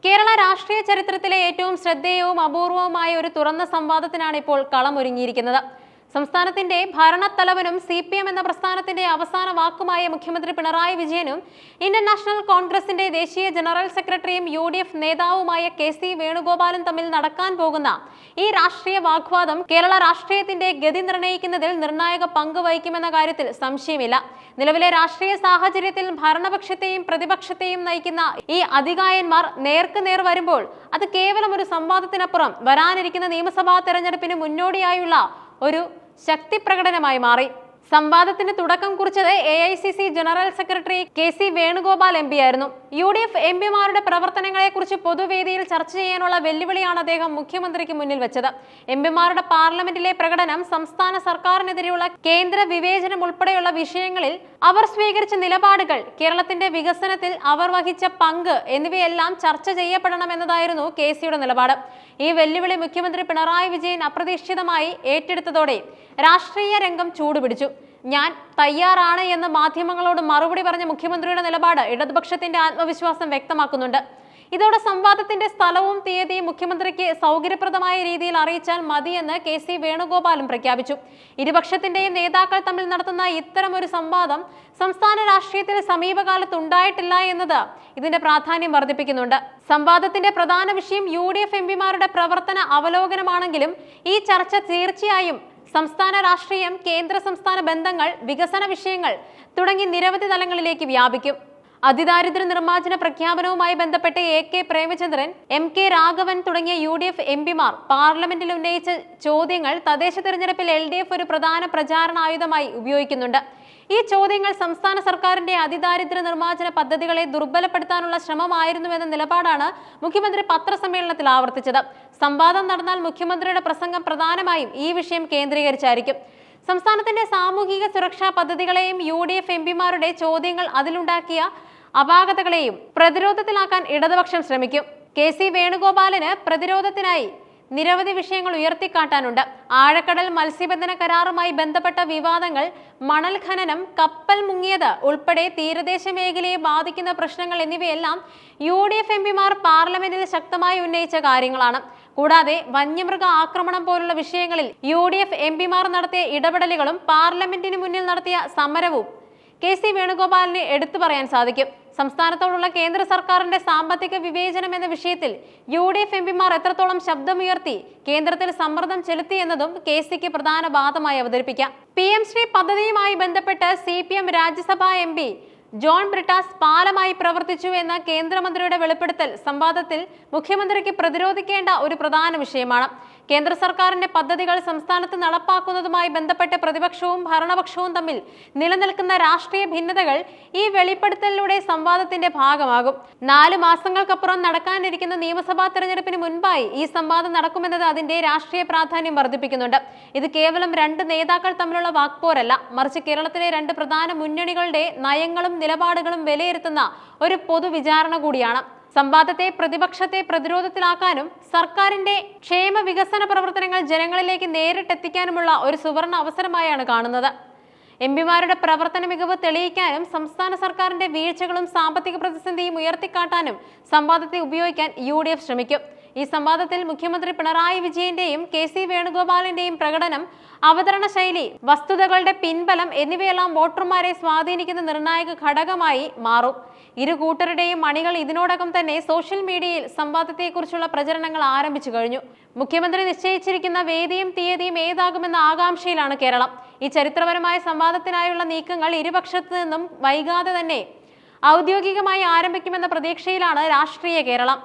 കേരള രാഷ്ട്രീയ ചരിത്രത്തിലെ ഏറ്റവും ശ്രദ്ധേയവും അപൂർവവുമായ ഒരു തുറന്ന സംവാദത്തിനാണ് ഇപ്പോൾ കളമൊരുങ്ങിയിരിക്കുന്നത്. സംസ്ഥാനത്തിന്റെ ഭരണത്തലവനും CPM എന്ന പ്രസ്ഥാനത്തിന്റെ അവസാന വാക്കുമായ മുഖ്യമന്ത്രി പിണറായി വിജയനും ഇന്ത്യൻ നാഷണൽ കോൺഗ്രസിന്റെ ദേശീയ ജനറൽ സെക്രട്ടറിയും UDF നേതാവുമായ KC വേണുഗോപാലും തമ്മിൽ നടക്കാൻ പോകുന്ന ഈ രാഷ്ട്രീയ വാഗ്വാദം കേരള രാഷ്ട്രീയത്തിന്റെ ഗതി നിർണ്ണയിക്കുന്നതിൽ നിർണായക പങ്ക് വഹിക്കുമെന്ന കാര്യത്തിൽ സംശയമില്ല. നിലവിലെ രാഷ്ട്രീയ സാഹചര്യത്തിൽ ഭരണപക്ഷത്തെയും പ്രതിപക്ഷത്തെയും നയിക്കുന്ന ഈ അതികായന്മാർ നേർക്കുനേർ വരുമ്പോൾ അത് കേവലം ഒരു സംവാദത്തിനപ്പുറം വരാനിരിക്കുന്ന നിയമസഭാ തെരഞ്ഞെടുപ്പിന് മുന്നോടിയായുള്ള ഒരു ശക്തി പ്രകടനമായി മാറി. സംവാദത്തിന് തുടക്കം കുറിച്ചത് AICC general secretary KC Venugopal MP ആയിരുന്നു. UDF MPമാരുടെ പ്രവർത്തനങ്ങളെക്കുറിച്ച് പൊതുവേദിയിൽ ചർച്ച ചെയ്യാനുള്ള വെല്ലുവിളിയാണ് അദ്ദേഹം മുഖ്യമന്ത്രിക്ക് മുന്നിൽ വെച്ചത്. MPമാരുടെ പാർലമെന്റിലെ പ്രകടനം, സംസ്ഥാന സർക്കാരിനെതിരെയുള്ള കേന്ദ്ര വിവേചനം ഉൾപ്പെടെയുള്ള വിഷയങ്ങളിൽ അവർ സ്വീകരിച്ച നിലപാടുകൾ, കേരളത്തിന്റെ വികസനത്തിൽ അവർ വഹിച്ച പങ്ക് എന്നിവയെല്ലാം ചർച്ച ചെയ്യപ്പെടണമെന്നതായിരുന്നു KCയുടെ നിലപാട്. ഈ വെല്ലുവിളി മുഖ്യമന്ത്രി പിണറായി വിജയൻ അപ്രതീക്ഷിതമായി ഏറ്റെടുത്തതോടെ രാഷ്ട്രീയ രംഗം ചൂടുപിടിച്ചു. ഞാൻ തയ്യാറാണ് എന്ന് മാധ്യമങ്ങളോട് മറുപടി പറഞ്ഞ മുഖ്യമന്ത്രിയുടെ നിലപാട് ഇടതുപക്ഷത്തിന്റെ ആത്മവിശ്വാസം വ്യക്തമാക്കുന്നുണ്ട്. ഇതോടെ സംവാദത്തിന്റെ സ്ഥലവും തീയതിയും മുഖ്യമന്ത്രിക്ക് സൗകര്യപ്രദമായ രീതിയിൽ അറിയിച്ചാൽ മതിയെന്ന് KC വേണുഗോപാലും പ്രഖ്യാപിച്ചു. ഇരുപക്ഷത്തിന്റെയും നേതാക്കൾ തമ്മിൽ നടത്തുന്ന ഇത്തരം ഒരു സംവാദം സംസ്ഥാന രാഷ്ട്രീയത്തിൽ സമീപകാലത്ത് ഉണ്ടായിട്ടില്ല എന്നത് ഇതിന്റെ പ്രാധാന്യം വർദ്ധിപ്പിക്കുന്നുണ്ട്. സംവാദത്തിന്റെ പ്രധാന വിഷയം UDF MPമാരുടെ പ്രവർത്തന അവലോകനമാണെങ്കിലും ഈ ചർച്ച തീർച്ചയായും സംസ്ഥാന രാഷ്ട്രീയം, കേന്ദ്ര സംസ്ഥാന ബന്ധങ്ങൾ, വികസന വിഷയങ്ങൾ തുടങ്ങി നിരവധി തലങ്ങളിലേക്ക് വ്യാപിക്കും. അതിദാരിദ്ര്യ നിർമ്മാർജ്ജന പ്രഖ്യാപനവുമായി ബന്ധപ്പെട്ട് AK പ്രേമചന്ദ്രൻ, MK രാഘവൻ തുടങ്ങിയ UDF MPമാർ പാർലമെന്റിൽ ഉന്നയിച്ച ചോദ്യങ്ങൾ തദ്ദേശ തെരഞ്ഞെടുപ്പിൽ LDF ഒരു പ്രധാന പ്രചാരണ ആയുധമായി ഉപയോഗിക്കുന്നുണ്ട്. ഈ ചോദ്യങ്ങൾ സംസ്ഥാന സർക്കാരിന്റെ അതിദാരിദ്ര്യ നിർമ്മാർജ്ജന പദ്ധതികളെ ദുർബലപ്പെടുത്താനുള്ള ശ്രമമായിരുന്നുവെന്ന നിലപാടാണ് മുഖ്യമന്ത്രി പത്രസമ്മേളനത്തിൽ ആവർത്തിച്ചത്. സംവാദം നടന്നാൽ മുഖ്യമന്ത്രിയുടെ പ്രസംഗം പ്രധാനമായും ഈ വിഷയം കേന്ദ്രീകരിച്ചായിരിക്കും. സംസ്ഥാനത്തിന്റെ സാമൂഹിക സുരക്ഷാ പദ്ധതികളെയും UDF MPമാരുടെ ചോദ്യങ്ങൾ അതിലുണ്ടാക്കിയ അപാകതകളെയും പ്രതിരോധത്തിലാക്കാൻ ഇടതുപക്ഷം ശ്രമിക്കും. KC വേണുഗോപാലിന് പ്രതിരോധത്തിനായി നിരവധി വിഷയങ്ങൾ ഉയർത്തിക്കാട്ടാനുണ്ട്. ആഴക്കടൽ മത്സ്യബന്ധന കരാറുമായി ബന്ധപ്പെട്ട വിവാദങ്ങൾ, മണൽ ഖനനം, കപ്പൽ മുങ്ങിയത് ഉൾപ്പെടെ തീരദേശ മേഖലയെ ബാധിക്കുന്ന പ്രശ്നങ്ങൾ എന്നിവയെല്ലാം UDF MPമാർ പാർലമെന്റിൽ ശക്തമായി ഉന്നയിച്ച കാര്യങ്ങളാണ്. കൂടാതെ വന്യമൃഗ ആക്രമണം പോലുള്ള വിഷയങ്ങളിൽ UDF MPമാർ നടത്തിയ ഇടപെടലുകളും പാർലമെന്റിന് മുന്നിൽ നടത്തിയ സമരവും KC വേണുഗോപാലിന് എടുത്തു പറയാൻ സാധിക്കും. സംസ്ഥാനത്തോടുള്ള കേന്ദ്ര സർക്കാരിന്റെ സാമ്പത്തിക വിവേചനം എന്ന വിഷയത്തിൽ UDF MPമാർ എത്രത്തോളം ശബ്ദമുയർത്തി കേന്ദ്രത്തിൽ സമ്മർദ്ദം ചെലുത്തി എന്നതും KCക്ക് പ്രധാന വാദമായി അവതരിപ്പിക്കാം. PM ശ്രീ പദ്ധതിയുമായി ബന്ധപ്പെട്ട് CPM രാജ്യസഭാ MP ജോൺ ബ്രിട്ടാസ് പാലമായി പ്രവർത്തിച്ചു എന്ന കേന്ദ്രമന്ത്രിയുടെ വെളിപ്പെടുത്തൽ സംവാദത്തിൽ മുഖ്യമന്ത്രിക്ക് പ്രതിരോധിക്കേണ്ട ഒരു പ്രധാന വിഷയമാണ്. കേന്ദ്ര സർക്കാരിന്റെ പദ്ധതികൾ സംസ്ഥാനത്ത് നടപ്പാക്കുന്നതുമായി ബന്ധപ്പെട്ട് പ്രതിപക്ഷവും ഭരണപക്ഷവും തമ്മിൽ നിലനിൽക്കുന്ന രാഷ്ട്രീയ ഭിന്നതകൾ ഈ വെളിപ്പെടുത്തലിലൂടെ സംവാദത്തിന്റെ ഭാഗമാകും. 4 മാസങ്ങൾക്കപ്പുറം നടക്കാനിരിക്കുന്ന നിയമസഭാ തെരഞ്ഞെടുപ്പിന് മുൻപായി ഈ സംവാദം നടക്കുമെന്നത് അതിന്റെ രാഷ്ട്രീയ പ്രാധാന്യം വർദ്ധിപ്പിക്കുന്നുണ്ട്. ഇത് കേവലം 2 നേതാക്കൾ തമ്മിലുള്ള വാക്പോരല്ല, മറിച്ച് കേരളത്തിലെ 2 പ്രധാന മുന്നണികളുടെ നയങ്ങളും നിലപാടുകളും വിലയിരുത്തുന്ന ഒരു പൊതുവിചാരണ കൂടിയാണ്. സംവാദത്തെ പ്രതിപക്ഷത്തെ പ്രതിരോധത്തിലാക്കാനും സർക്കാരിന്റെ ക്ഷേമ വികസന പ്രവർത്തനങ്ങൾ ജനങ്ങളിലേക്ക് നേരിട്ടെത്തിക്കാനുമുള്ള ഒരു സുവർണ അവസരമായാണ് കാണുന്നത്. MPമാരുടെ പ്രവർത്തന മികവ് തെളിയിക്കാനും സംസ്ഥാന സർക്കാരിന്റെ വീഴ്ചകളും സാമ്പത്തിക പ്രതിസന്ധിയും ഉയർത്തിക്കാട്ടാനും സംവാദത്തെ ഉപയോഗിക്കാൻ UDF ശ്രമിക്കും. ഈ സംവാദത്തിൽ മുഖ്യമന്ത്രി പിണറായി വിജയന്റെയും KC വേണുഗോപാലിന്റെയും പ്രകടനം, അവതരണ ശൈലി, വസ്തുതകളുടെ പിൻബലം എന്നിവയെല്ലാം വോട്ടർമാരെ സ്വാധീനിക്കുന്ന നിർണായക ഘടകമായി മാറും. ഇരു കൂട്ടരുടെയും അണികൾ ഇതിനോടകം തന്നെ സോഷ്യൽ മീഡിയയിൽ സംവാദത്തെക്കുറിച്ചുള്ള പ്രചരണങ്ങൾ ആരംഭിച്ചു കഴിഞ്ഞു. മുഖ്യമന്ത്രി നിശ്ചയിച്ചിരിക്കുന്ന വേദിയും തീയതിയും ഏതാകുമെന്ന ആകാംക്ഷയിലാണ് കേരളം. ഈ ചരിത്രപരമായ സംവാദത്തിനായുള്ള നീക്കങ്ങൾ ഇരുപക്ഷത്തു നിന്നും വൈകാതെ തന്നെ ഔദ്യോഗികമായി ആരംഭിക്കുമെന്ന പ്രതീക്ഷയിലാണ് രാഷ്ട്രീയ കേരളം.